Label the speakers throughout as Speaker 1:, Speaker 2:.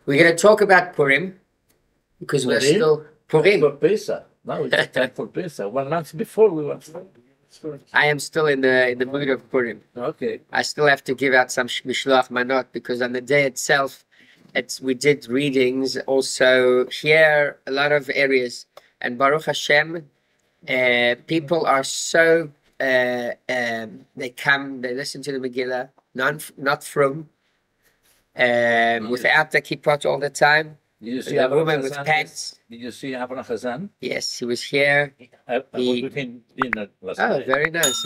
Speaker 1: We're going to talk about Purim because we're still Purim.
Speaker 2: For Pesach. Now it's time for Pesach. 1 month before we were.
Speaker 1: I am still in the mood of Purim.
Speaker 2: Okay.
Speaker 1: I still have to give out some mishloach manot because on the day itself, we did readings also here, a lot of areas, and Baruch Hashem, people are so they come, they listen to the Megillah, not from without the kippot all the time.
Speaker 2: Did you see
Speaker 1: a woman with pants.
Speaker 2: Did you see Abraham Hazan?
Speaker 1: Yes, he was here.
Speaker 2: I was with him dinner last night.
Speaker 1: Oh, very nice.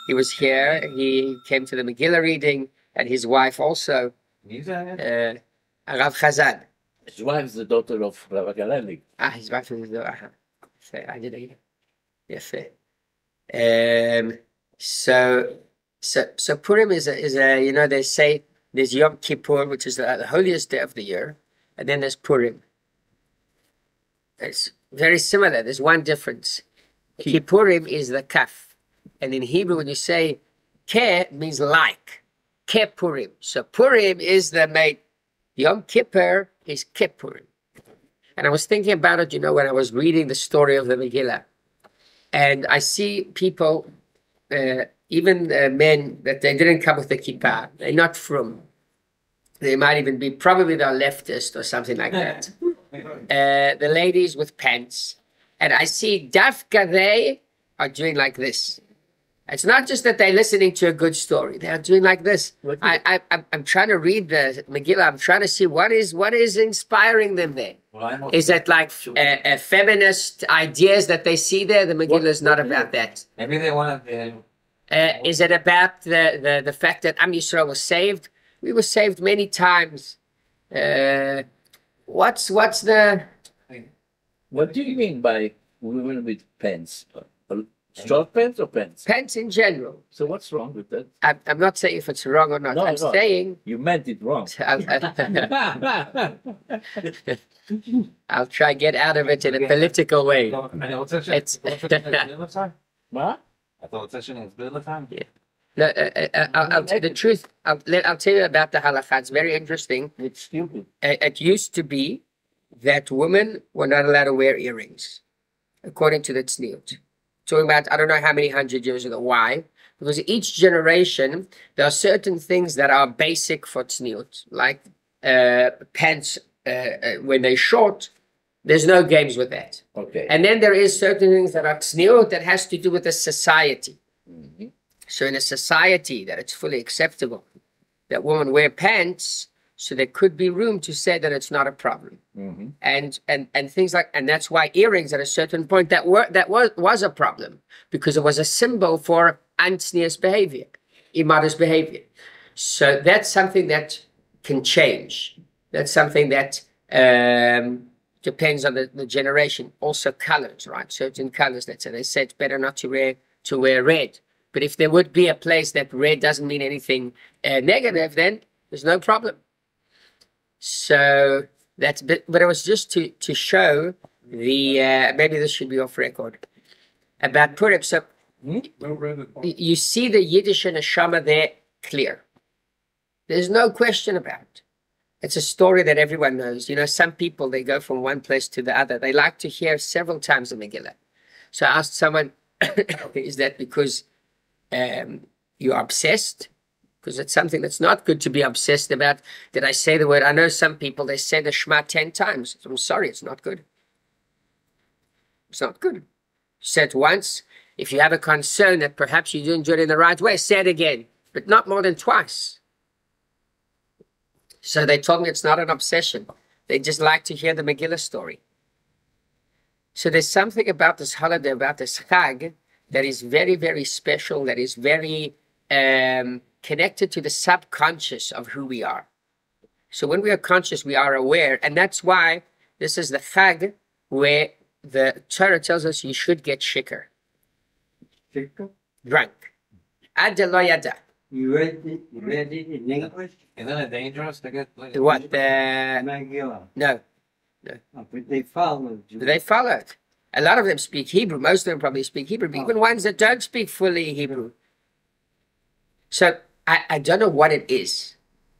Speaker 1: He was here. He came to the Megillah reading, and his wife also. Rav Chazan.
Speaker 2: His wife is the daughter of Rabbi Galeli.
Speaker 1: His wife is the daughter. I did it. Yes. So Purim is a you know, they say there's Yom Kippur, which is the holiest day of the year, and then there's Purim. It's very similar. There's one difference. Kippurim is the kaf, and in Hebrew when you say ke means like. Ke Purim. So Purim is the mate. Yom Kippur is Kippurim. And I was thinking about it, you know, when I was reading the story of the Megillah. And I see people, even men, that they didn't come with the kippah. They're not from. They might even be, probably they're leftist or something like that. The ladies with pants. And I see dafka, they are doing like this. It's not just that they're listening to a good story. They are doing like this. I'm trying to read the Megillah. I'm trying to see what is inspiring them there. Is it like feminist ideas that they see there? The Megillah is not about that.
Speaker 3: Maybe they want to...
Speaker 1: Is it about the fact that Am Yisrael was saved? We were saved many times. What's the...
Speaker 2: What do you mean by women with pants? Short pants or pants?
Speaker 1: Pants in general.
Speaker 2: So what's wrong with that?
Speaker 1: I'm not saying if it's wrong or not.
Speaker 2: No,
Speaker 1: I'm saying...
Speaker 2: You meant it wrong.
Speaker 1: I'll try get out of it in a political way. It's...
Speaker 2: What?
Speaker 3: I thought session is Bill time.
Speaker 1: Yeah. No, I'll tell you the truth. I'll tell you about the halakha. It's very interesting.
Speaker 2: It's stupid.
Speaker 1: It used to be that women were not allowed to wear earrings, according to the tzniut. Talking about, I don't know how many 100 years ago. Why? Because each generation, there are certain things that are basic for tzniut, like pants when they're short. There's no games with that.
Speaker 2: Okay.
Speaker 1: And then there is certain things that are tzniut that has to do with the society.
Speaker 2: Mm-hmm.
Speaker 1: So in a society that it's fully acceptable that women wear pants, so there could be room to say that it's not a problem.
Speaker 2: Mm-hmm.
Speaker 1: And things like, and that's why earrings at a certain point that was a problem, because it was a symbol for antznius behavior, immodest behavior. So that's something that can change. That's something that depends on the generation. Also colors, right? Certain colors, let's say, they say it's better not to wear red. But if there would be a place that red doesn't mean anything negative, then there's no problem. So that's, but it was just to show the, maybe this should be off record, about Purim. So you see the Yiddish and Neshama there clear. There's no question about it. It's a story that everyone knows. You know, some people, they go from one place to the other. They like to hear several times the Megillah. So I asked someone, is that because you're obsessed? Because it's something that's not good to be obsessed about. Did I say the word? I know some people, they say the Shema 10 times. I'm sorry, it's not good. It's not good. Say it once. If you have a concern that perhaps you didn't do it in the right way, say it again, but not more than twice. So they told me it's not an obsession. They just like to hear the Megillah story. So there's something about this holiday, about this Chag, that is very, very special, that is very connected to the subconscious of who we are. So when we are conscious, we are aware. And that's why this is the Chag where the Torah tells us you should get shikar.
Speaker 4: Shikar?
Speaker 1: Drunk. Ad lo yada.
Speaker 4: You read it in English?
Speaker 3: Isn't it dangerous to get...
Speaker 1: What?
Speaker 4: Megillah.
Speaker 1: No.
Speaker 4: Oh, but they followed you.
Speaker 1: They follow it. A lot of them speak Hebrew. Most of them probably speak Hebrew, but even ones that don't speak fully Hebrew. So I don't know what it is.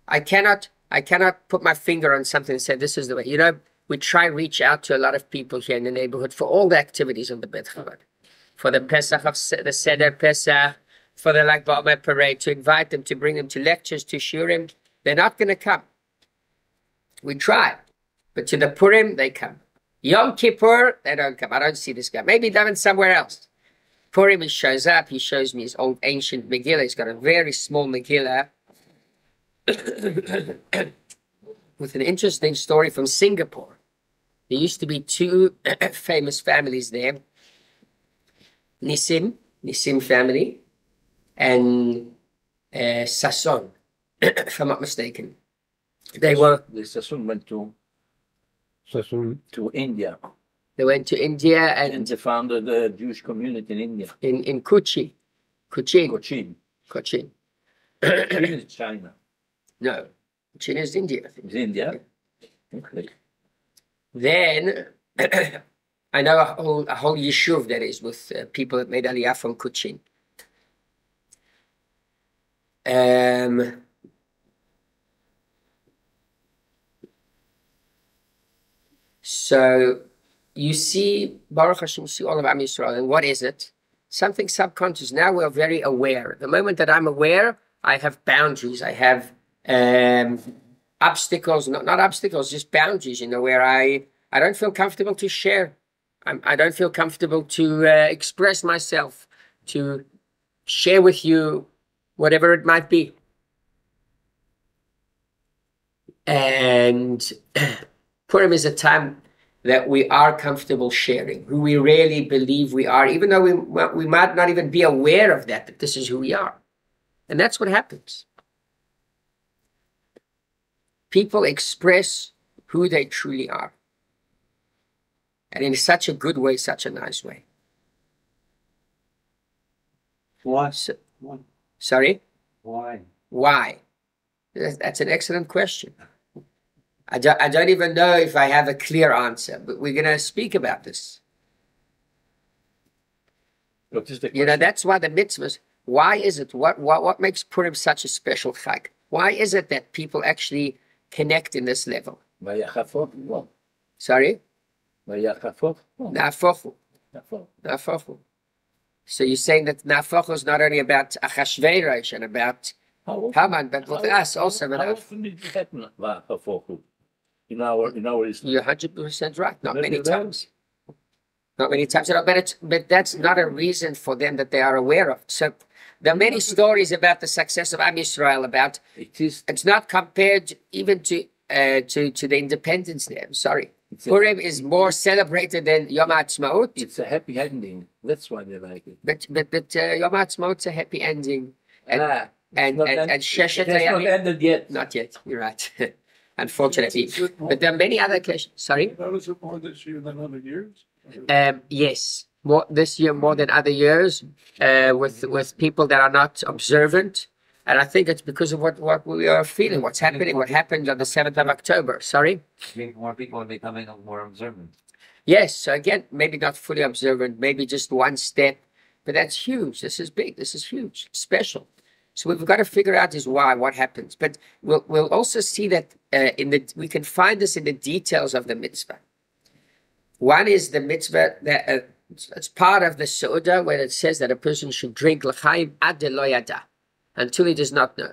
Speaker 1: I cannot I cannot put my finger on something and say this is the way. You know, we try reach out to a lot of people here in the neighborhood for all the activities on the Bet Chabad, for the Pesach of the Seder Pesach, for the Lag BaOmer parade, to invite them, to bring them to lectures, to shiurim. They're not going to come. We try, but to the Purim they come. Yom Kippur they don't come. I don't see this guy. Maybe Daven somewhere else. Purim he shows up. He shows me his old ancient Megillah. He's got a very small Megillah with an interesting story from Singapore. There used to be two famous families there. Nissim family, and Sasson, if I'm not mistaken. They were.
Speaker 2: The Sassoon went to India.
Speaker 1: They went to India
Speaker 2: And they founded a Jewish community in India.
Speaker 1: in Cochin.
Speaker 2: Cochin.
Speaker 1: Cochin.
Speaker 2: Cochin is China.
Speaker 1: No, Cochin is India.
Speaker 2: It's India. Okay.
Speaker 1: Then I know a whole yeshuv that is with people that made Aliyah from Cochin. So you see, Baruch Hashem, you see all of Am Yisrael, and what is it? Something subconscious. Now we're very aware. The moment that I'm aware, I have boundaries. I have obstacles, not obstacles, just boundaries, you know, where I don't feel comfortable to share. I don't feel comfortable to express myself, to share with you whatever it might be. And Purim is a time that we are comfortable sharing, who we really believe we are, even though we might not even be aware of that, but this is who we are. And that's what happens. People express who they truly are. And in such a good way, such a nice way.
Speaker 4: Why?
Speaker 1: Sorry?
Speaker 4: Why?
Speaker 1: Why? That's an excellent question. I don't even know if I have a clear answer, but we're going to speak about this.
Speaker 2: What is the question?
Speaker 1: You know, that's why the mitzvahs, why is it, what makes Purim such a special chag? Why is it that people actually connect in this level? Sorry? Nafochu. So you're saying that Nafochu is not only about Achashverosh and about Haman, but with us also.
Speaker 2: How often did it happen? In our
Speaker 1: You're 100% right. Not many times. Not many times. But that's not a reason for them that they are aware of. So there are many stories about the success of Am Yisrael. About it's not compared even to the Independence Day. I'm sorry. Purim is more celebrated than Yom HaAtzmaut.
Speaker 2: It's a happy ending. That's why they like it.
Speaker 1: But Yom HaAtzmaut's a happy ending. And Sheshet
Speaker 2: it has not ended yet.
Speaker 1: Not yet. You're right. Unfortunately. But there are many other occasions. Sorry?
Speaker 5: Was it more this year than other years?
Speaker 1: Yes. More this year more than other years, with people that are not observant. And I think it's because of what we are feeling, what's happening, what happened on the 7th of October. Sorry?
Speaker 3: More people are becoming more observant.
Speaker 1: Yes. So again, maybe not fully observant, maybe just one step. But that's huge. This is big. This is huge. Special. So we've got to figure out is why, what happens. But we'll also see that we can find this in the details of the mitzvah. One is the mitzvah that it's part of the Seudah where it says that a person should drink l'chaim ad lo yada, until he does not know.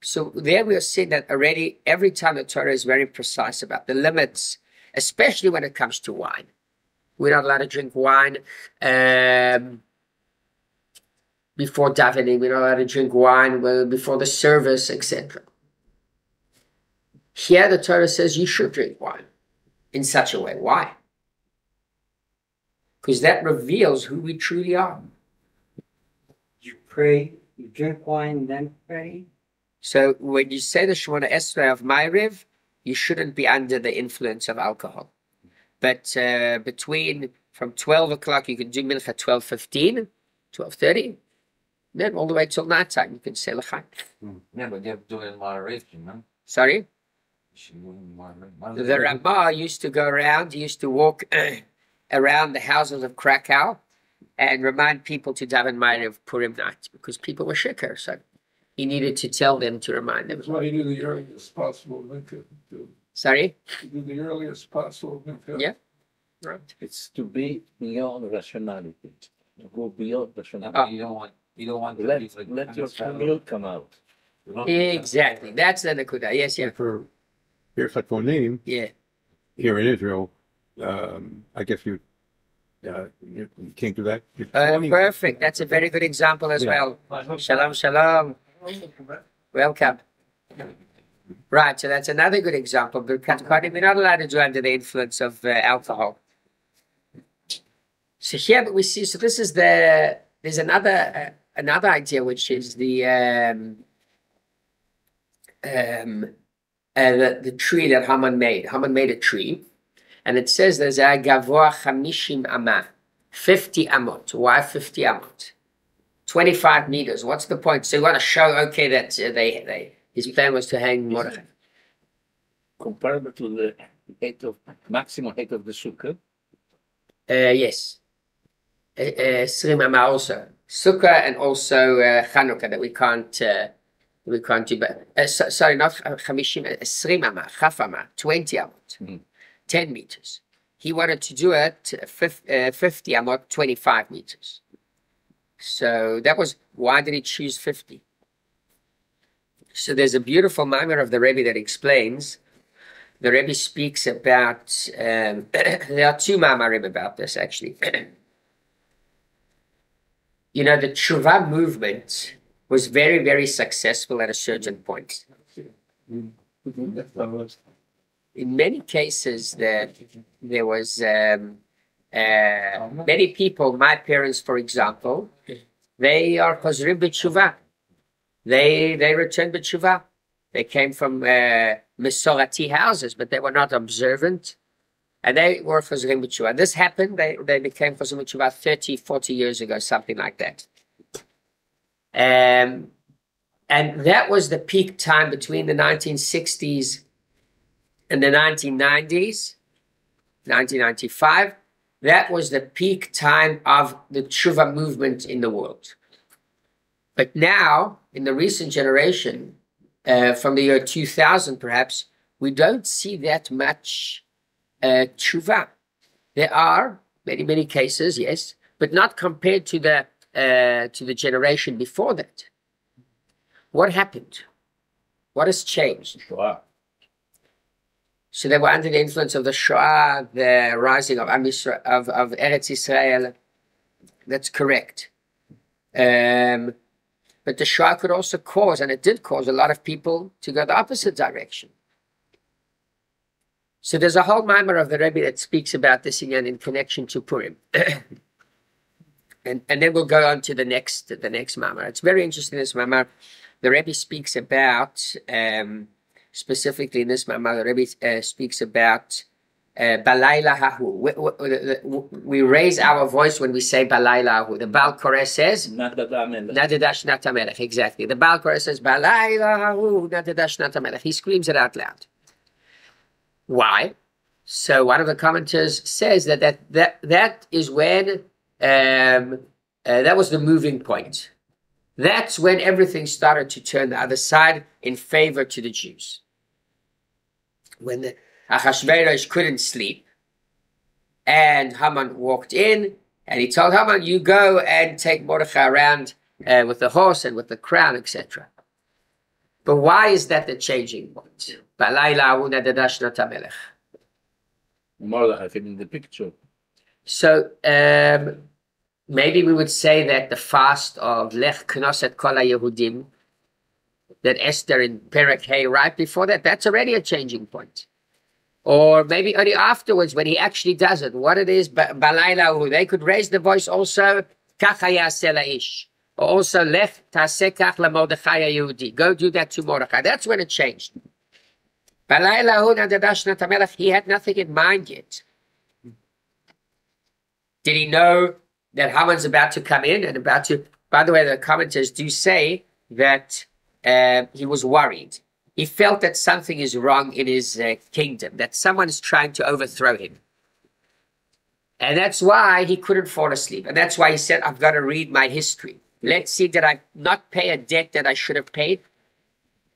Speaker 1: So there we are seeing that already every time the Torah is very precise about the limits, especially when it comes to wine. We're not allowed to drink wine before davening. We're not allowed to drink wine before the service, etc. Here the Torah says you should drink wine in such a way. Why? Because that reveals who we truly are.
Speaker 4: You pray, you drink wine, then pray.
Speaker 1: So when you say the Shemona Esrei of Ma'ariv, you shouldn't be under the influence of alcohol. But from 12 o'clock, you can do Mincha 12:15, 12:30. Then all the way till night time, you can say l'chaim.
Speaker 3: Yeah, but you have to do it in moderation, no?
Speaker 1: Sorry?
Speaker 3: You should do it in moderation.
Speaker 1: The Rabbi used to go around, he used to walk around the houses of Krakow and remind people to daven Ma'ariv Purim night because people were shikar. So he needed to tell them to remind them.
Speaker 5: That's why you do the earliest possible mincha.
Speaker 1: Sorry?
Speaker 5: You do the earliest possible mincha.
Speaker 1: Yeah. Right.
Speaker 2: It's to be beyond rationality. To go beyond rationality.
Speaker 1: Oh.
Speaker 3: You don't want to
Speaker 2: Let,
Speaker 3: be like
Speaker 2: let your milk come out.
Speaker 1: Exactly. That's the Nakuda. Yes, yeah.
Speaker 6: For Birchat
Speaker 1: Yeah.
Speaker 6: here in Israel, I guess you can't do that. You're 20.
Speaker 1: Perfect. That's a very good example as
Speaker 6: Yeah.
Speaker 1: well. Shalom, shalom. Welcome. Right, so that's another good example. Birkat Kohanim, we're not allowed to do under the influence of alcohol. So here we see, so this is there's another idea, which is the tree that Haman made. Haman made a tree, and it says there's a gavoa 50 amah, 50 amot. Why 50 amot? 25 meters. What's the point? So you want to show, okay, that his plan was to hang Mordechai.
Speaker 2: Comparable to the maximum height of the sukkah.
Speaker 1: Yes. Srim Amah also. Sukkah and also Chanukah that we can't do. But sorry, not Chamishim. Srim Amah, Chaf Amah, 20 amot, 10 meters. He wanted to do it 50 amot, 25 meters. So that was, why did he choose 50? So there's a beautiful mimer of the Rebbe that explains. The Rebbe speaks about, there are two mamarim about this actually. You know, the Tshuva movement was very, very successful at a certain point. In many cases, there was many people, my parents, for example, they are Chozrim b'Tshuva. They returned b'Tshuva. They came from Mesorati houses, but they were not observant. And they were Chozrim b'Tshuva. This happened, they became Chozrim b'Tshuva 30, 40 years ago, something like that. And that was the peak time between the 1960s and the 1990s, 1995. That was the peak time of the Tshuva movement in the world. But now, in the recent generation, from the year 2000 perhaps, we don't see that much Tshuva. There are many cases, yes, but not compared to the generation before that. What happened? What has changed?
Speaker 2: Shoah.
Speaker 1: So they were under the influence of the Shoah, the rising of Am Yisrael, of Eretz Israel. That's correct. But the Shoah could also cause, and it did cause, a lot of people to go the opposite direction. So there's a whole mimer of the Rebbe that speaks about this again in connection to Purim. and then we'll go on to the next mimer. It's very interesting, this mimer. The Rebbe speaks about, specifically in this mimer, the Rebbe speaks about Balayla Hahu. We raise our voice when we say Balayla Hahu. The Baal Koreh says Nadadash Natamelech. Exactly. The Baal Koreh says Balayla Hahu Nadadash Natamelech. He screams it out loud. Why? So one of the commenters says that is when that was the moving point. That's when everything started to turn the other side in favor to the Jews. When the Achashverosh couldn't sleep, and Haman walked in, and he told Haman, you go and take Mordechai around with the horse and with the crown, etc. But why is that the changing point?
Speaker 2: Mordechai came in the picture.
Speaker 1: So maybe we would say that the fast of Lech Knosset Kol HaYehudim, that Esther in Perek Hey, right before that, that's already a changing point. Or maybe only afterwards when he actually does it. What it is, Balayla, they could raise the voice also, Kach Hayaseh La'ish. Or also, Lech Taseh Kach LaMordechai HaYehudi. Go do that to Mordechai. That's when it changed. Balayla Nadadash Natamelech, he had nothing in mind yet. Did he know that Haman's about to come in and about to... By the way, the commenters do say that he was worried. He felt that something is wrong in his kingdom, that someone is trying to overthrow him. And that's why he couldn't fall asleep. And that's why he said, I've got to read my history. let's see, did I not pay a debt that I should have paid?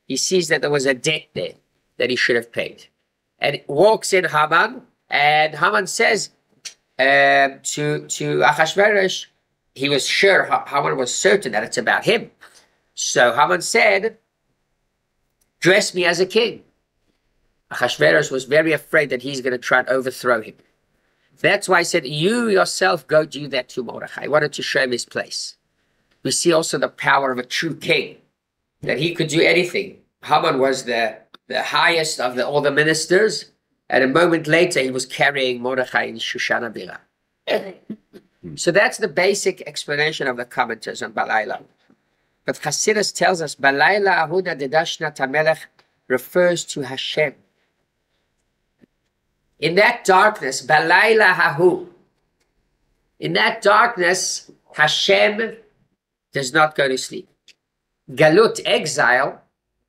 Speaker 1: He sees that there was a debt there that he should have paid. And walks in Haman, and Haman says to Achashverosh, he was sure, Haman was certain that it's about him. So Haman said, dress me as a king. Achashverosh was very afraid that he's going to try and overthrow him. That's why he said, you yourself go do that to Mordechai. He wanted to show him his place. We see also the power of a true king, that he could do anything. Haman was the highest of all the ministers, and a moment later he was carrying Mordechai in Shoshana Bira. So that's the basic explanation of the commentators on Balayla. But Chassidus tells us, Balayla Ahuna Dedashna Tamelech refers to Hashem. In that darkness, Balayla Hahu, in that darkness, Hashem does not go to sleep. Galut, exile,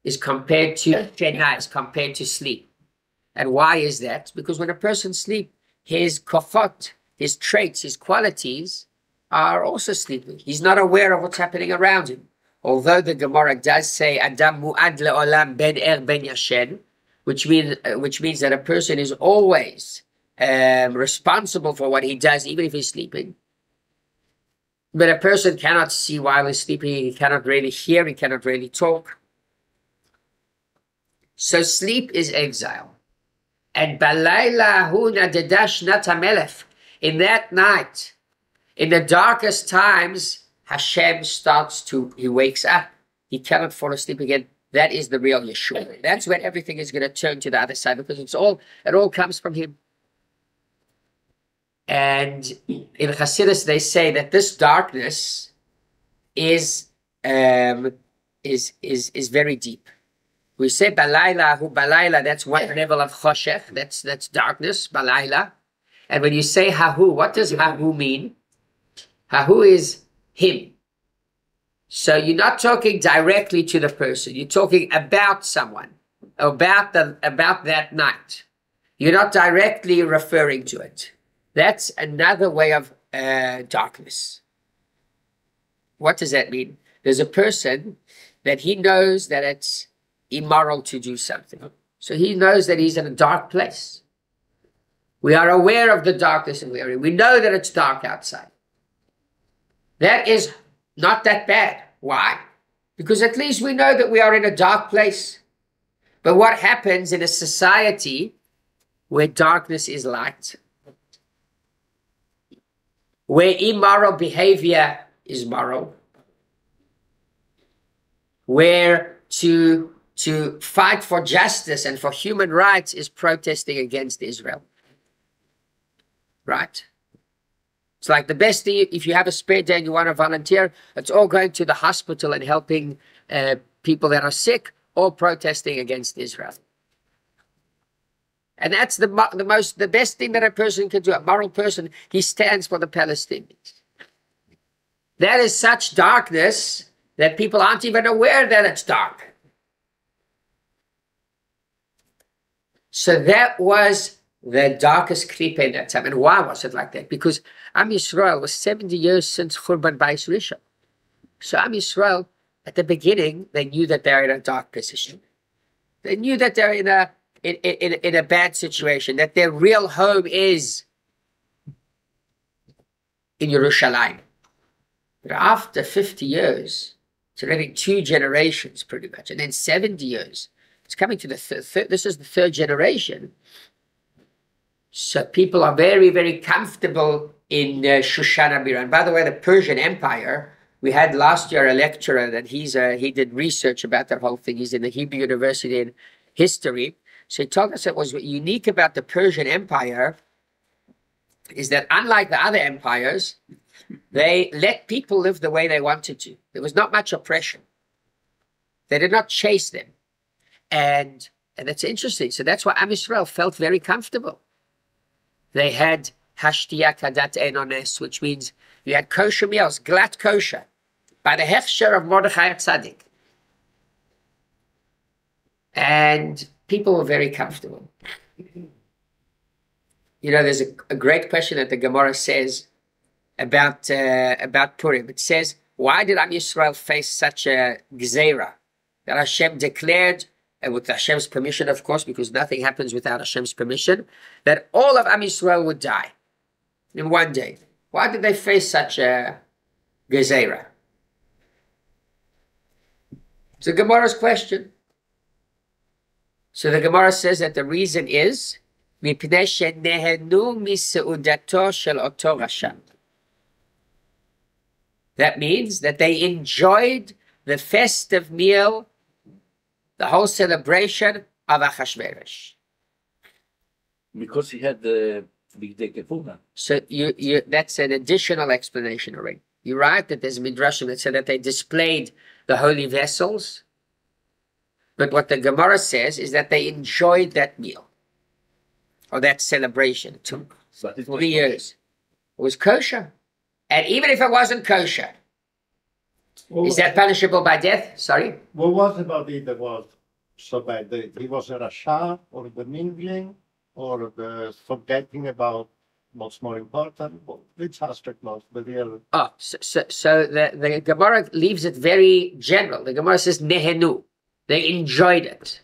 Speaker 1: is compared to Shena, is compared to sleep. And why is that? Because when a person sleeps, his kochot, his traits, his qualities are also sleeping. He's not aware of what's happening around him. Although the Gemara does say, Adam mu'ad le'olam ben ben yashen, which means that a person is always responsible for what he does, even if he's sleeping. But a person cannot see while he's sleeping, he cannot really hear, he cannot really talk. So sleep is exile. And Balayla huna dedash natamelech, in that night, in the darkest times, Hashem he wakes up. He cannot fall asleep again. That is the real Yeshua. That's when everything is going to turn to the other side, because it all comes from him. And in Chassidus, they say that this darkness is very deep. We say balayla, that's one level of choshech, that's darkness, balayla. And when you say hahu, what does hahu mean? Hahu is him. So you're not talking directly to the person. You're talking about someone, about that night. You're not directly referring to it. That's another way of darkness. What does that mean? There's a person that he knows that it's immoral to do something. So he knows that he's in a dark place. We are aware of the darkness in the area. We know that it's dark outside. That is not that bad. Why? Because at least we know that we are in a dark place. But what happens in a society where darkness is light, where immoral behavior is moral, where to fight for justice and for human rights is protesting against Israel? Right? It's like the best thing, if you have a spare day and you want to volunteer, it's all going to the hospital and helping people that are sick, or protesting against Israel. And that's the best thing that a person can do. A moral person, he stands for the Palestinians. That is such darkness that people aren't even aware that it's dark. So that was the darkest klipa in that time. And why was it like that? Because Am Yisrael was 70 years since Churban Bayis Rishon. So Am Yisrael, at the beginning, they knew that they're in a dark position. They knew that they're in a bad situation, that their real home is in Yerushalayim. But after 50 years, it's already 2 generations pretty much, and then 70 years. It's coming to the third, this is the 3rd generation. So people are very, very comfortable in Shoshana Bira. And by the way, the Persian Empire, we had last year a lecturer that he did research about that whole thing. He's in the Hebrew University in history. So he told us that what was unique about the Persian Empire is that unlike the other empires, they let people live the way they wanted to. There was not much oppression. They did not chase them. And that's interesting. So that's why Am Yisrael felt very comfortable. They had hashtiya kadat enones, which means you had kosher meals, glatt kosher, by the hechsher of Mordechai Tzaddik. And people were very comfortable. You know, there's a great question that the Gemara says about Purim. It says, why did Am Yisrael face such a gzeira that Hashem declared, and with Hashem's permission, of course, because nothing happens without Hashem's permission, that all of Am Yisrael would die in one day? Why did they face such a gzeira? It's a Gemara's question. So the Gemara says that the reason is מפני שנהנו מסעודתו של אותו רשע. That means that they enjoyed the festive meal, the whole celebration of Achashverosh.
Speaker 2: Because he had the Bigdei Kefuna.
Speaker 1: So that's an additional explanation already. You're right that there's Midrashim that said that they displayed the holy vessels. But what the Gemara says is that they enjoyed that meal, or that celebration. It took 3 years. It was kosher. And even if it wasn't kosher, is that punishable by death? Sorry?
Speaker 7: What was about it that was so bad? He was a rasha, or the mingling, or the forgetting about what's more important? Which aspect was the real?
Speaker 1: Oh, so the Gemara leaves it very general. The Gemara says nehenu. They enjoyed it.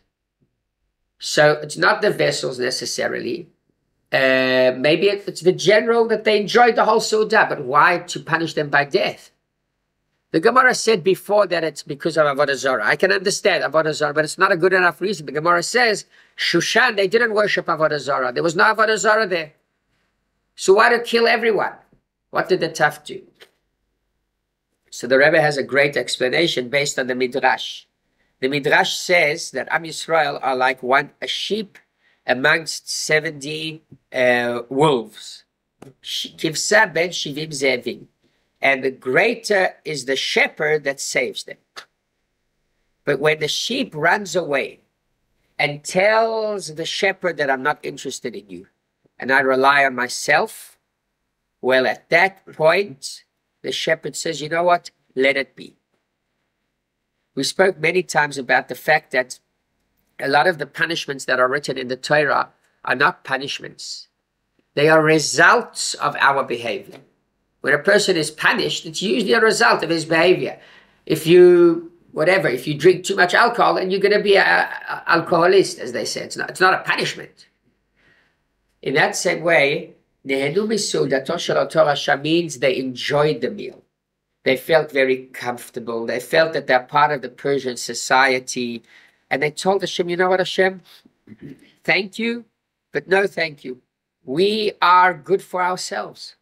Speaker 1: So it's not the vessels necessarily. Maybe it's the general that they enjoyed the whole Suda, but why to punish them by death? The Gemara said before that it's because of Avodah Zarah. I can understand Avodah Zarah, but it's not a good enough reason. The Gemara says, Shushan, they didn't worship Avodah Zarah. There was no Avodah Zarah there. So why to kill everyone? What did the Taf do? So the Rebbe has a great explanation based on the Midrash. The Midrash says that Am Yisrael are like a sheep amongst 70 wolves. Kivsa ben shivim zevim. And the greater is the shepherd that saves them. But when the sheep runs away and tells the shepherd that I'm not interested in you and I rely on myself, well, at that point, the shepherd says, you know what? Let it be. We spoke many times about the fact that a lot of the punishments that are written in the Torah are not punishments. They are results of our behavior. When a person is punished, it's usually a result of his behavior. If you drink too much alcohol, then you're going to be an alcoholist, as they say. It's not a punishment. In that same way, Nehenu miseudato shel oto rasha means they enjoyed the meal. They felt very comfortable. They felt that they're part of the Persian society. And they told Hashem, you know what, Hashem? Thank you, but no thank you. We are good for ourselves.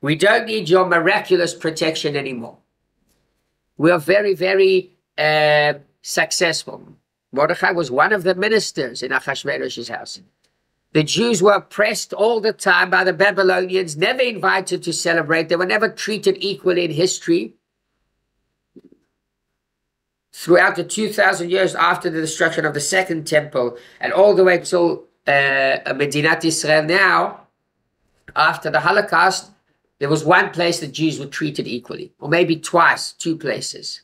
Speaker 1: We don't need your miraculous protection anymore. We are very, very successful. Mordechai was one of the ministers in Achashverosh's house. The Jews were oppressed all the time by the Babylonians, never invited to celebrate. They were never treated equally in history. Throughout the 2,000 years after the destruction of the Second Temple, and all the way till Medinat Israel now, after the Holocaust, there was one place the Jews were treated equally, or maybe twice, 2 places.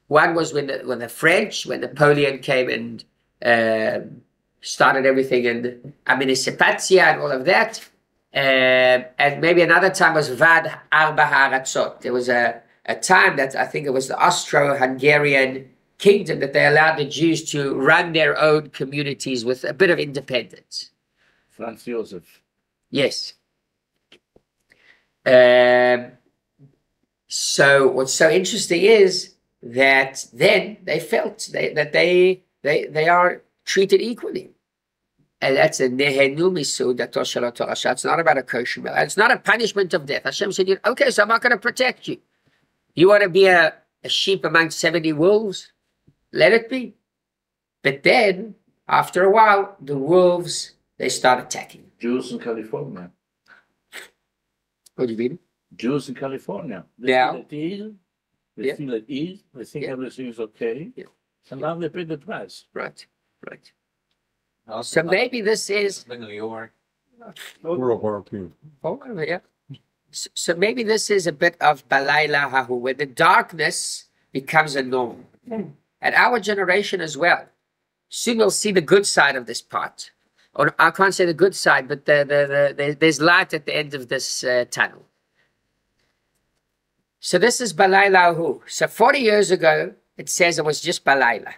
Speaker 1: One was when Napoleon came and started everything in Aminissipatia and all of that. And maybe another time was Vad Arba Haratzot. There was a time that I think it was the Austro-Hungarian kingdom that they allowed the Jews to run their own communities with a bit of independence.
Speaker 2: Franz Josef.
Speaker 1: Yes. So what's so interesting is that then they felt that they are treated equally. And that's a nehenu miseudato shel oto rasha. It's not about a kosher meal. It's not a punishment of death. Hashem said, okay, so I'm not going to protect you. You want to be a sheep among 70 wolves? Let it be. But then, after a while, the wolves, they start attacking.
Speaker 2: Jews in California.
Speaker 1: What do you mean?
Speaker 2: Jews in California. They
Speaker 1: Yeah.
Speaker 2: feel at ease. They feel at ease. They think everything is okay.
Speaker 1: Yeah.
Speaker 2: And now they pay the price.
Speaker 1: Right. So maybe this is...
Speaker 3: New York.
Speaker 6: World War II.
Speaker 1: Oh, yeah. So maybe this is a bit of Balayla Hahu, where the darkness becomes a norm. And our generation as well. Soon we'll see the good side of this part. Or I can't say the good side, but there's light at the end of this tunnel. So this is Balayla Hu. So 40 years ago, it says it was just Balayla,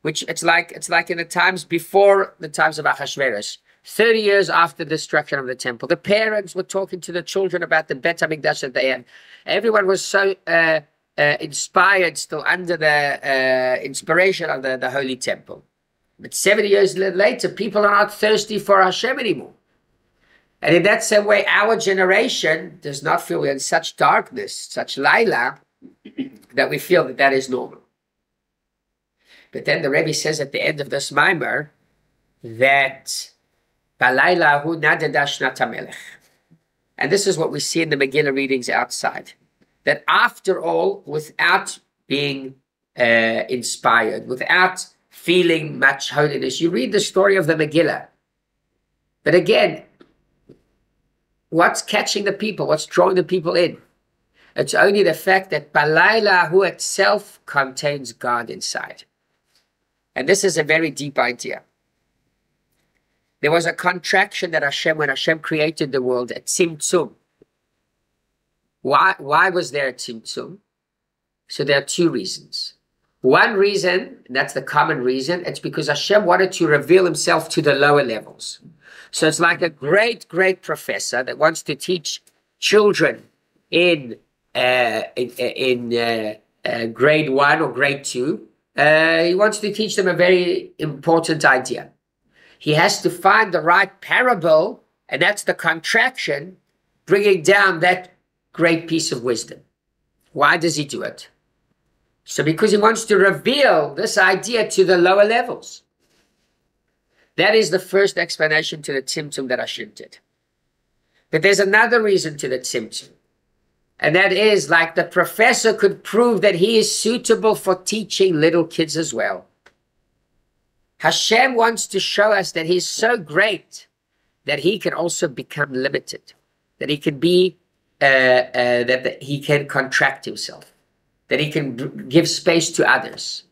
Speaker 1: which it's like in the times before the times of Achashverosh. 30 years after the destruction of the temple, the parents were talking to the children about the Bet HaMikdash that they had. Everyone was so inspired, still under the inspiration of the Holy Temple. But 70 years later, people are not thirsty for Hashem anymore. And in that same way, our generation does not feel we're in such darkness, such Laila, that we feel that is normal. But then the Rebbe says at the end of this Maimer that Balayla hu nadada shnat hamelech. And this is what we see in the Megillah readings outside. That after all, without being inspired, without feeling much holiness, you read the story of the Megillah. But again, what's catching the people? What's drawing the people in? It's only the fact that Balayla hu itself contains God inside. And this is a very deep idea. There was a contraction that when Hashem created the world, a tzimtzum. Why was there a tzimtzum? So there are two reasons. One reason, and that's the common reason, it's because Hashem wanted to reveal himself to the lower levels. So it's like a great, great professor that wants to teach children in grade 1 or grade 2. He wants to teach them a very important idea. He has to find the right parable, and that's the contraction, bringing down that great piece of wisdom. Why does he do it? So because he wants to reveal this idea to the lower levels. That is the first explanation to the tzimtzum that Hashem did. But there's another reason to the tzimtzum. And that is, like the professor could prove that he is suitable for teaching little kids as well. Hashem wants to show us that he's so great that he can also become limited, that he can be, that he can contract himself, that he can give space to others.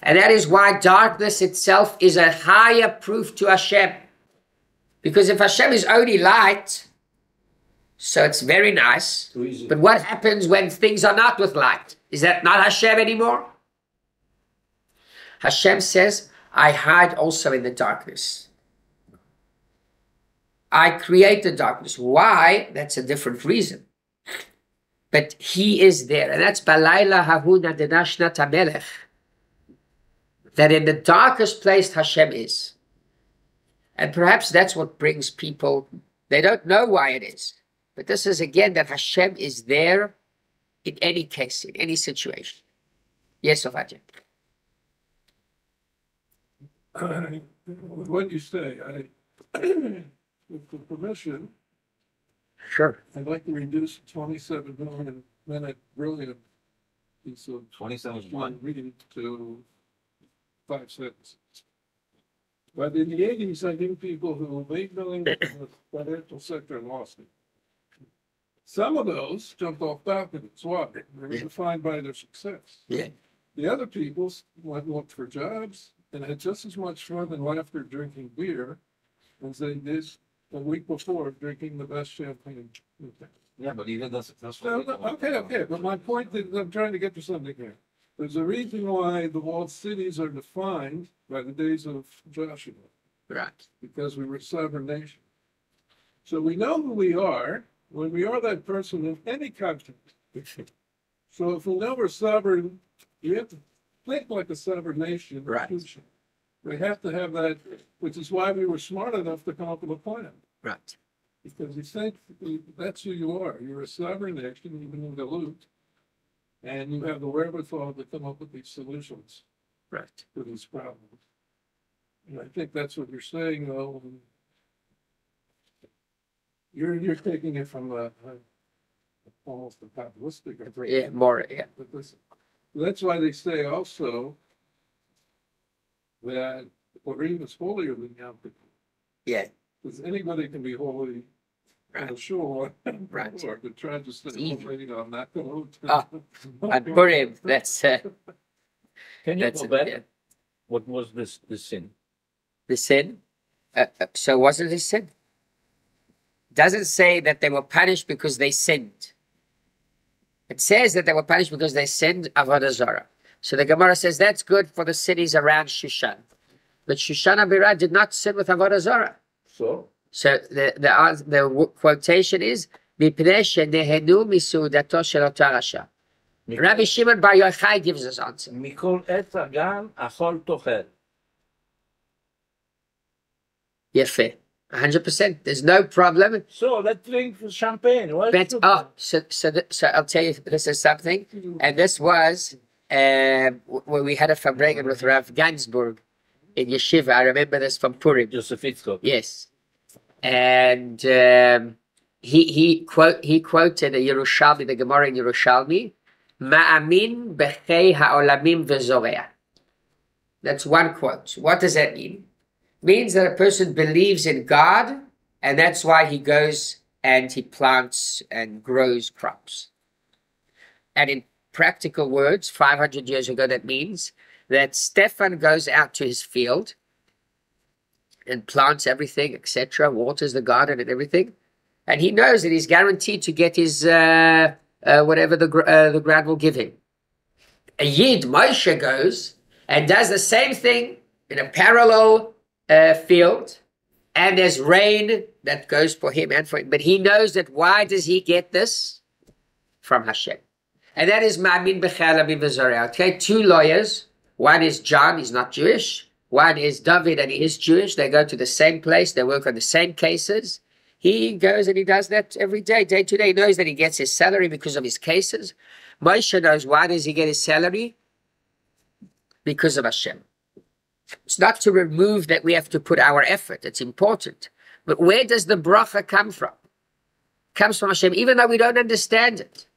Speaker 1: And that is why darkness itself is a higher proof to Hashem. Because if Hashem is only light, so it's very nice, but what happens when things are not with light? Is that not Hashem anymore? Hashem says, I hide also in the darkness. I create the darkness. Why? That's a different reason. But he is there. And that's Balayla hahu nadada shnat hamelech. That in the darkest place Hashem is. And perhaps that's what brings people, they don't know why it is. But this is again that Hashem is there in any case, in any situation. Yes, Ovadia.
Speaker 5: What you say, with the permission,
Speaker 1: Sure.
Speaker 5: I'd like to reduce 27 minute brilliant piece of
Speaker 3: 27
Speaker 5: reading to 5 sentences. But in the 80s, I knew people who made millions in the financial sector and lost it. Some of those jumped off balconies. Why? They were defined by their success.
Speaker 1: Yeah.
Speaker 5: The other people went and looked for jobs and had just as much fun and laughter drinking beer as they did a week before drinking the best champagne.
Speaker 3: Yeah, but even the successful
Speaker 5: No,
Speaker 3: people.
Speaker 5: okay. But my point is, I'm trying to get to something here. There's a reason why the walled cities are defined by the days of Joshua,
Speaker 1: Right.
Speaker 5: because we were a sovereign nation. So we know who we are when we are that person in any country. So if we know we're sovereign, we have to think like a sovereign nation.
Speaker 1: Right.
Speaker 5: We have to have that, which is why we were smart enough to come up with a plan.
Speaker 1: Right.
Speaker 5: Because you think that's who you are. You're a sovereign nation, even in Galut, and you have the wherewithal to come up with these solutions
Speaker 1: Right.
Speaker 5: to these problems. And I think that's what you're saying, though. You're taking it from almost the Kabbalistic approach.
Speaker 1: Yeah, more, yeah.
Speaker 5: But that's why they say also that Purim is holier than Yom Kippur.
Speaker 1: Yeah.
Speaker 5: Because anybody can be holy on the shore.
Speaker 1: Right.
Speaker 5: Or to try to stay
Speaker 1: Easy.
Speaker 5: holy on NACHLAOT.
Speaker 1: Ah, And Purim, that's
Speaker 2: Can you
Speaker 1: that's
Speaker 2: go
Speaker 1: it,
Speaker 2: back?
Speaker 1: yeah.
Speaker 2: What was this sin?
Speaker 1: The sin. So was it a sin? Doesn't say that they were punished because they sinned. It says that they were punished because they sinned Avodah Zarah. So the Gemara says that's good for the cities around Shushan. But Shushan Abirah did not sin with Avodah Zarah.
Speaker 2: So
Speaker 1: So the quotation is, "Mipnei shenehenu misudato shel otar rasha." Rabbi Shimon Bar Yochai gives us answer.
Speaker 2: מכל עץ הגן אכול תאכל.
Speaker 1: Yefe. 100%. There's no problem.
Speaker 2: So let's drink champagne. What
Speaker 1: But,
Speaker 2: should-
Speaker 1: so I'll tell you, this is something. And this was when we had a Fabregan with Rav Gansburg in Yeshiva. I remember this from Purim.
Speaker 2: Joseph Itzchok.
Speaker 1: Yes. And he quoted a Yerushalmi, the Gemara in Yerushalmi, Ma'amin bechei ha'olamim vezorea. That's one quote. What does that mean? Means that a person believes in God, and that's why he goes and he plants and grows crops. And in practical words, 500 years ago, that means that Stefan goes out to his field and plants everything, etc., waters the garden and everything, and he knows that he's guaranteed to get his whatever the ground will give him. A Yid, Moshe, goes and does the same thing in a parallel field, and there's rain that goes for him and for him. But he knows that why does he get this? From Hashem. And that is Ma'amin b'chei ha'olamim vezorea. Okay, two lawyers. One is John, he's not Jewish. One is David, and he is Jewish. They go to the same place. They work on the same cases. He goes and he does that every day, day to day. He knows that he gets his salary because of his cases. Moshe knows why does he get his salary? Because of Hashem. It's not to remove that we have to put our effort. It's important. But where does the bracha come from? It comes from Hashem, even though we don't understand it.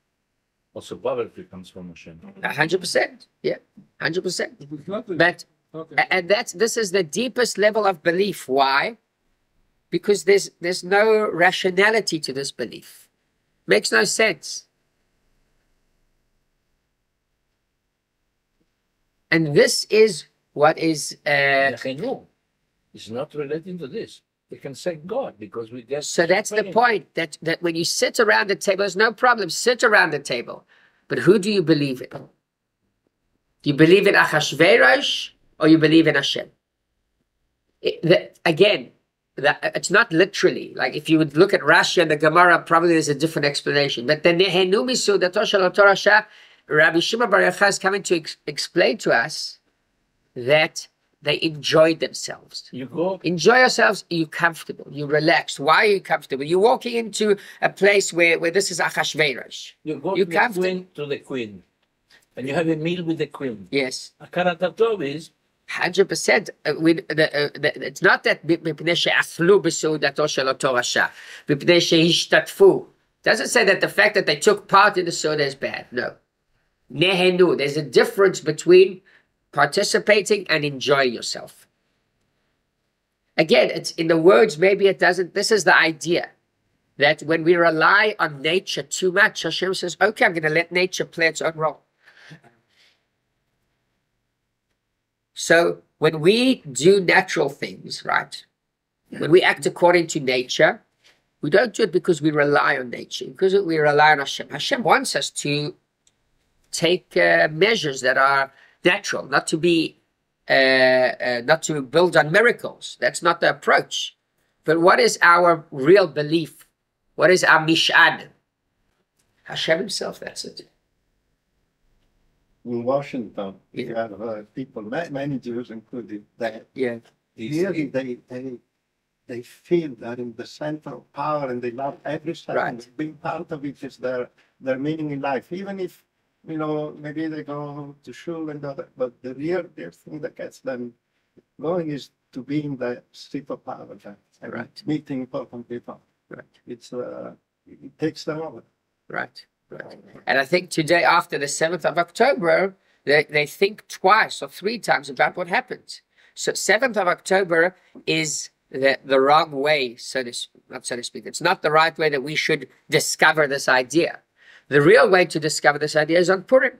Speaker 2: Also, poverty comes from Hashem.
Speaker 1: 100%. Yeah, 100%.
Speaker 5: It's nothing.
Speaker 1: But
Speaker 5: Okay.
Speaker 1: and this is the deepest level of belief. Why? Because there's no rationality to this belief. Makes no sense. And this is what is
Speaker 2: Nechenu is not relating to this. They can say God because we get.
Speaker 1: so that's the point, that when you sit around the table, there's no problem. Sit around the table. But who do you believe in? Do you believe in Achashverosh or you believe in Hashem? It's not literally. Like if you would look at Rashi and the Gemara, probably there's a different explanation. But the Nehenu Misudato Shel Otor Rasha, Rabbi Shimon Bar Yochai is coming to explain to us that they enjoyed themselves.
Speaker 2: You go.
Speaker 1: Enjoy yourselves, you're comfortable, you're relaxed. Why are you comfortable? You're walking into a place where this is Achashverosh.
Speaker 2: You go
Speaker 1: You
Speaker 2: to the
Speaker 1: comfortable.
Speaker 2: queen, to the queen, and you have a meal with the queen.
Speaker 1: Yes.
Speaker 2: Akarat Hatov is
Speaker 1: 100%. It's not that מפני שאכלו בסעודתו של אותו רשע, מפני שהשתתפו. Doesn't say that the fact that they took part in the Suda is bad. No. Nehenu. There's a difference between participating and enjoying yourself. Again, it's in the words, maybe it doesn't. This is the idea that when we rely on nature too much, Hashem says, okay, I'm going to let nature play its own role. So when we do natural things, right? When we act according to nature, we don't do it because we rely on nature, because we rely on Hashem. Hashem wants us to take measures that are natural, not to build on miracles. That's not the approach. But what is our real belief? What is our mish'an? Hashem himself, that's it.
Speaker 7: In Washington,
Speaker 1: Yeah.
Speaker 7: you have people, many Jews included, that
Speaker 1: Yeah.
Speaker 7: really they feel they're in the center of power and they love every second.
Speaker 1: Right.
Speaker 7: Being part of it is their meaning in life. Even if, maybe they go to shul and other, but the real thing that gets them going is to be in the seat of power and
Speaker 1: Right.
Speaker 7: meeting important people.
Speaker 1: Right.
Speaker 7: It's it takes them over.
Speaker 1: Right. Right. And I think today, after the 7th of October, they think twice or three times about what happened. So 7th of October is the wrong way, not so to speak. It's not the right way that we should discover this idea. The real way to discover this idea is on Purim.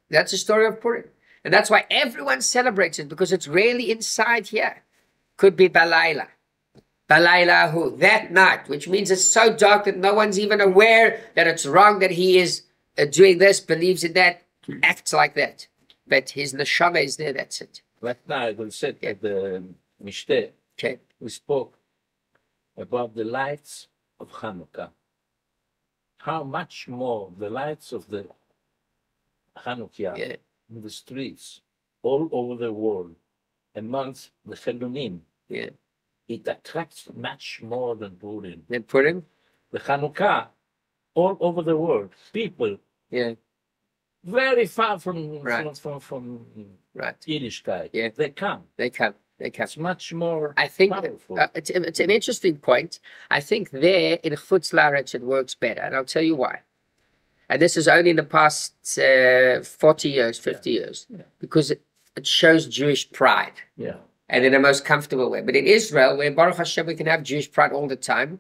Speaker 1: That's the story of Purim. And that's why everyone celebrates it, because it's really inside here. Could be Balayla. Balaylahu, that night, which means it's so dark that no one's even aware that it's wrong that he is doing this, believes in that, acts like that. But his neshama is there, that's it.
Speaker 2: Last night we said at the Mishteh,
Speaker 1: Okay.
Speaker 2: we spoke about the lights of Hanukkah. How much more the lights of the Hanukkah
Speaker 1: Yeah.
Speaker 2: in the streets all over the world, amongst the Chelonim,
Speaker 1: Yeah.
Speaker 2: it attracts much more than Purim.
Speaker 1: Then Purim?
Speaker 2: The Hanukkah, all over the world, people
Speaker 1: Yeah.
Speaker 2: very far from
Speaker 1: Right.
Speaker 2: from
Speaker 1: Right.
Speaker 2: Yiddishkeit,
Speaker 1: Yeah.
Speaker 2: they come.
Speaker 1: They come. They come.
Speaker 2: It's much more
Speaker 1: I think
Speaker 2: powerful.
Speaker 1: it's an interesting point. I think there in Chutz La'aretz it works better, and I'll tell you why. And this is only in the past 40 years, 50 years, because it shows Jewish pride,
Speaker 2: Yeah.
Speaker 1: and in a most comfortable way. But in Israel, where Baruch Hashem we can have Jewish pride all the time,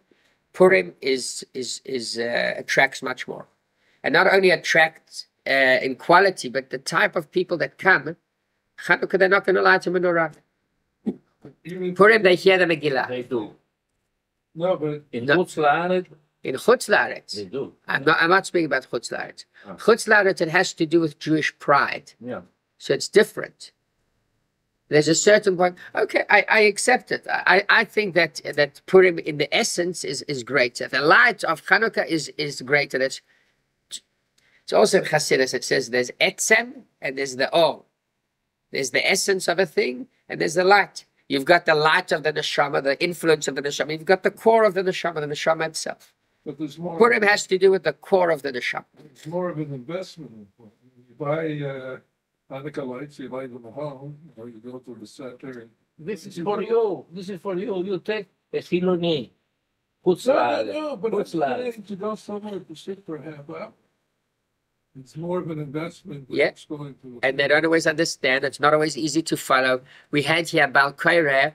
Speaker 1: Purim attracts much more, and not only attracts in quality, but the type of people that come. Chanukah, they're not going to light a menorah.
Speaker 5: Even,
Speaker 1: Purim, they hear the Megillah.
Speaker 2: They do.
Speaker 5: no, but
Speaker 2: In
Speaker 1: No.
Speaker 2: Chutz La'aretz,
Speaker 1: In Chutz La'aretz,
Speaker 2: they do.
Speaker 1: I'm not speaking about Chutz La'aretz.
Speaker 2: Ah.
Speaker 1: Chutz La'aretz, it has to do with Jewish pride.
Speaker 2: Yeah.
Speaker 1: So it's different. There's a certain point. Okay, I accept it. I think that Purim in the essence is greater. The light of Hanukkah is greater. It's also in Chassidus. It says there's etzem and there's the or. There's the essence of a thing and there's the light. You've got the light of the neshama, the influence of the neshama. You've got the core of the neshama itself.
Speaker 5: but there's more.
Speaker 1: Purim has to do with the core of the neshama.
Speaker 5: It's more of an investment. You buy Hanukkah lights, you light them at home, or you go to the center. And,
Speaker 2: This is for you. This is for you. You take a Chiloni. Chutz La'aretz.
Speaker 5: no, but
Speaker 2: Chutz
Speaker 5: I'm
Speaker 2: La'aretz.
Speaker 5: saying to go somewhere to sit for a half hour. It's more of an investment than
Speaker 1: Yeah.
Speaker 5: it's going to.
Speaker 1: And they don't always understand. It's not always easy to follow. We had here Bal Koireh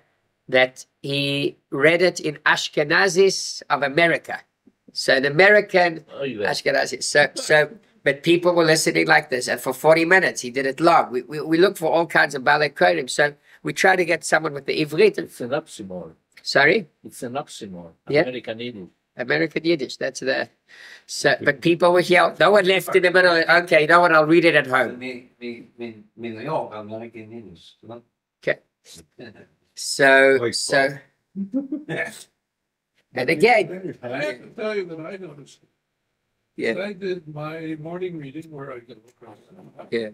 Speaker 1: that he read it in Ashkenazis of America. So an American
Speaker 2: Oh, yeah.
Speaker 1: Ashkenazi. But people were listening like this. And for 40 minutes, he did it long. We look for all kinds of Bal Koireh. So we try to get someone with the Ivrit.
Speaker 2: It's an oxymoron.
Speaker 1: Sorry?
Speaker 2: It's an oxymoron.
Speaker 1: Yeah.
Speaker 2: American Yiddish.
Speaker 1: American Yiddish. That's the. So, but people were here. No one left in the middle. Okay, you know what? I'll read it at home.
Speaker 3: New York, American English.
Speaker 1: Okay. So,
Speaker 6: Like
Speaker 1: so. And again,
Speaker 5: I have to tell you that I noticed.
Speaker 1: Yeah.
Speaker 5: I did my morning reading where I go.
Speaker 1: Yeah.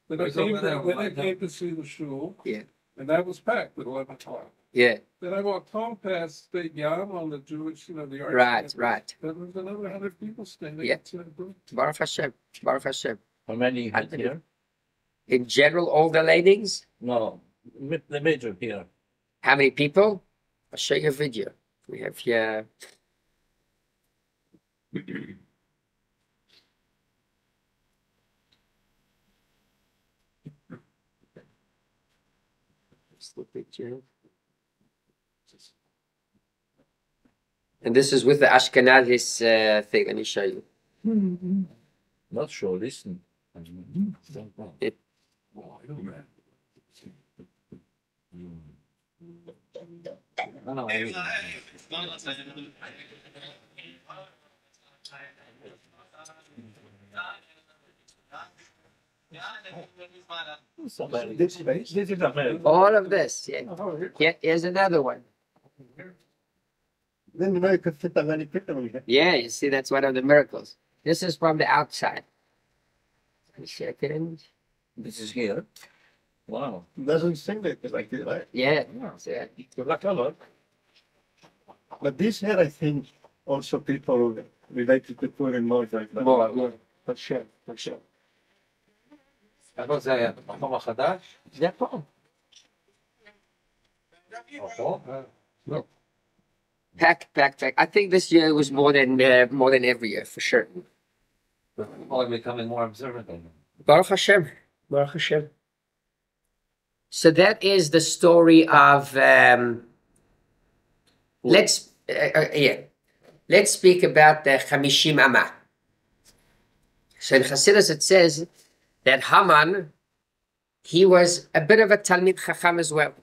Speaker 5: Then I came to see the shul.
Speaker 1: Yeah.
Speaker 5: And that was packed at 11 o'clock.
Speaker 1: Yeah,
Speaker 5: Then I walked home past State Yam on the Jewish, the art.
Speaker 1: right,
Speaker 5: campus.
Speaker 1: right.
Speaker 5: There was another 100 people standing.
Speaker 1: Yeah.
Speaker 5: outside the building.
Speaker 1: Baruch Hashem, Baruch Hashem.
Speaker 2: How many you had here?
Speaker 1: In general, all the landings,
Speaker 2: No, the major here.
Speaker 1: how many people? I'll show you a video. We have here. That's the picture. And this is with the Ashkenazis thing. Let me show you.
Speaker 2: Not sure, listen.
Speaker 1: It,
Speaker 5: Oh, I know that.
Speaker 2: This is America.
Speaker 1: all of this. Yeah. Here's another one.
Speaker 7: Then you know you could fit that many people in here.
Speaker 1: Yeah, you see, that's one of the miracles. This is from the outside. A second.
Speaker 2: This is here. Wow.
Speaker 7: Doesn't seem like it, right?
Speaker 1: Yeah.
Speaker 2: Good luck, a lot.
Speaker 7: But this here, I think, also people related to Purim more than that.
Speaker 1: More, for sure, for sure.
Speaker 3: איפה זה היה? במקום החדש?
Speaker 1: זה פה.
Speaker 3: פה?
Speaker 1: Pack. I think this year was more than every year, for sure.
Speaker 3: People are becoming more observant.
Speaker 1: Baruch Hashem. Baruch Hashem. So that is the story of, let's speak about the Chamishim Amah. So in Chassidus it says that Haman, he was a bit of a Talmid Chacham as well.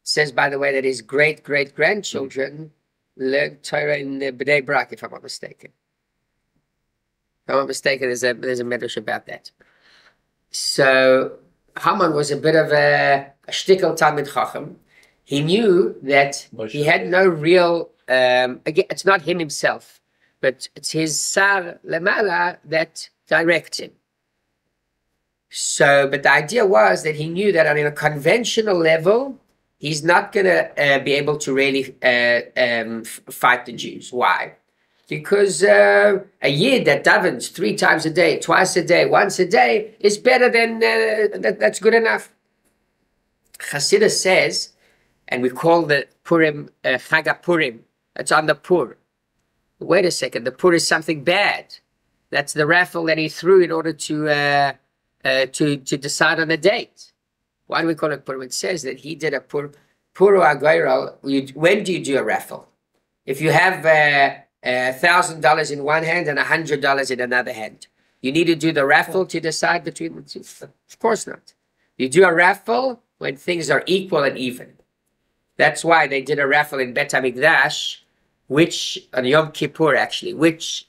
Speaker 1: says, by the way, that his great-great-grandchildren learned Torah in B'nai Brak, if I'm not mistaken. If I'm not mistaken, there's a Midrash about that. So Haman was a bit of a shtickle Talmid Chacham. He knew that he had no real, again, it's not him himself, but it's his Sar Lemala that directs him. So, but the idea was that he knew that on a conventional level, he's not going to be able to really fight the Jews. Why? Because a yid that davens 3 times a day, twice a day, once a day is better than that's good enough. Chassidus says, and we call the Purim Chag Purim. It's on the Pur. Wait a second, the Pur is something bad. That's the raffle that he threw in order to decide on a date. Why do we call it Purim? It says that he did a Puro Agoiro. When do you do a raffle? If you have $1,000 in one hand and $100 in another hand, you need to do the raffle to decide between the two? Of course not. You do a raffle when things are equal and even. That's why they did a raffle in Bet HaMikdash, which, on Yom Kippur actually, which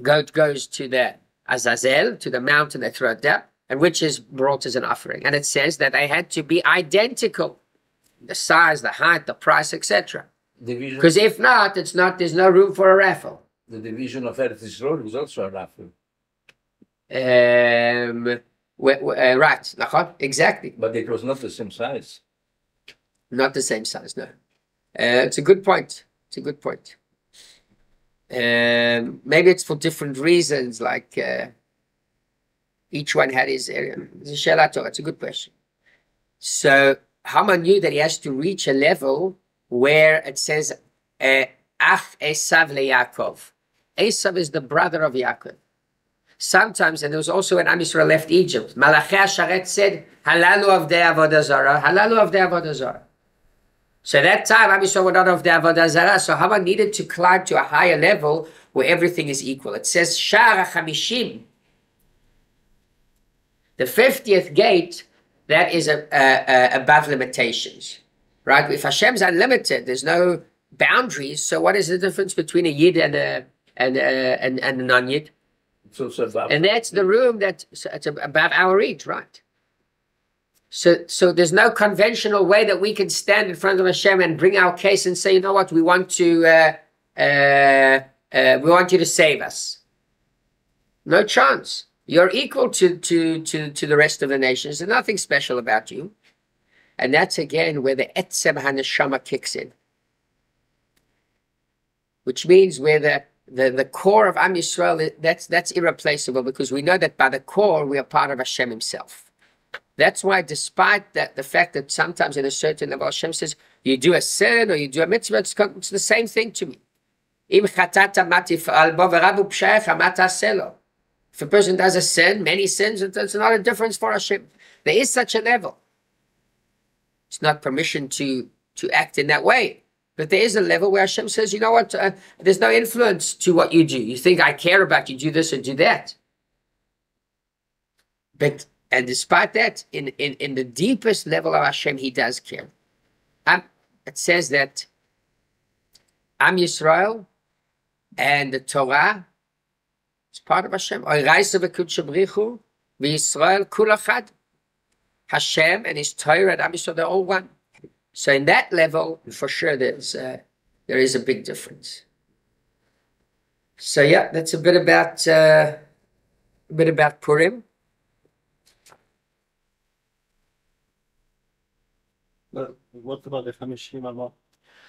Speaker 1: goat goes to the Azazel, to the mountain they throw it down, and which is brought as an offering. And it says that they had to be identical. The size, the height, the price, etc. Because if not, there's no room for a raffle.
Speaker 2: The division of Eretz Yisrael was also a raffle.
Speaker 1: Right, NACHLAOT, exactly.
Speaker 2: But it was not the same size.
Speaker 1: Not the same size, no. It's a good point. It's a good point. Maybe it's for different reasons, like each one had his area. It's a good question. So Haman knew that he has to reach a level where it says, Ach Esav leYaakov. Esav is the brother of Yaakov. Sometimes, and there was also when Am Yisrael left Egypt, Malachi HaSharet said, Halalu avdei avodah zarah, Halalu avdei avodah zarah. So that time, Am Yisrael were not of the avodah zarah, so Haman needed to climb to a higher level where everything is equal. It says, Sha'ar HaChamishim. The 50th gate, that is above limitations, right? If Hashem's unlimited, there's no boundaries. So what is the difference between a yid and a non-yid? And that's the room it's above our reach, right? So there's no conventional way that we can stand in front of Hashem and bring our case and say, you know what, we want you to save us. No chance. You're equal to the rest of the nations. There's nothing special about you. And that's again where the Etzem HaNeshama kicks in. Which means where the core of Am Yisrael, that's irreplaceable, because we know that by the core we are part of Hashem himself. That's why, despite the fact that sometimes in a certain level Hashem says, you do a sin or you do a mitzvah, it's the same thing to me. If a person does a sin, many sins, it's not a difference for Hashem. There is such a level. It's not permission to act in that way. But there is a level where Hashem says, you know what, there's no influence to what you do. You think I care about you, do this or do that. And despite that, in the deepest level of Hashem, he does care. It says that Am Yisrael and the Torah, it's part of Hashem. Hashem and his Torah and Am Yisrael, they're all one. So in that level, for sure, there is a big difference. So yeah, that's a bit about Purim.
Speaker 7: What about the Chamishim Amot?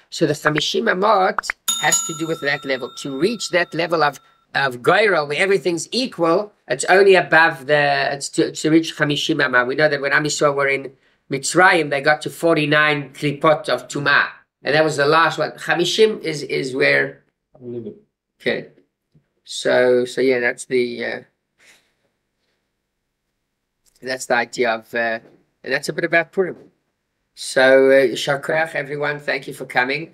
Speaker 1: So the Chamishim Amot has to do with that level. To reach that level of Goyro, where everything's equal, it's only above to reach Chamishim Amot. We know that when Am Yisrael were in Mitzrayim, they got to 49 klipot of Tumah. And that was the last one. Chamishim is where... Okay. So yeah, that's the idea of... and that's a bit about Purim. So, Yashar Koach, everyone. Thank you for coming.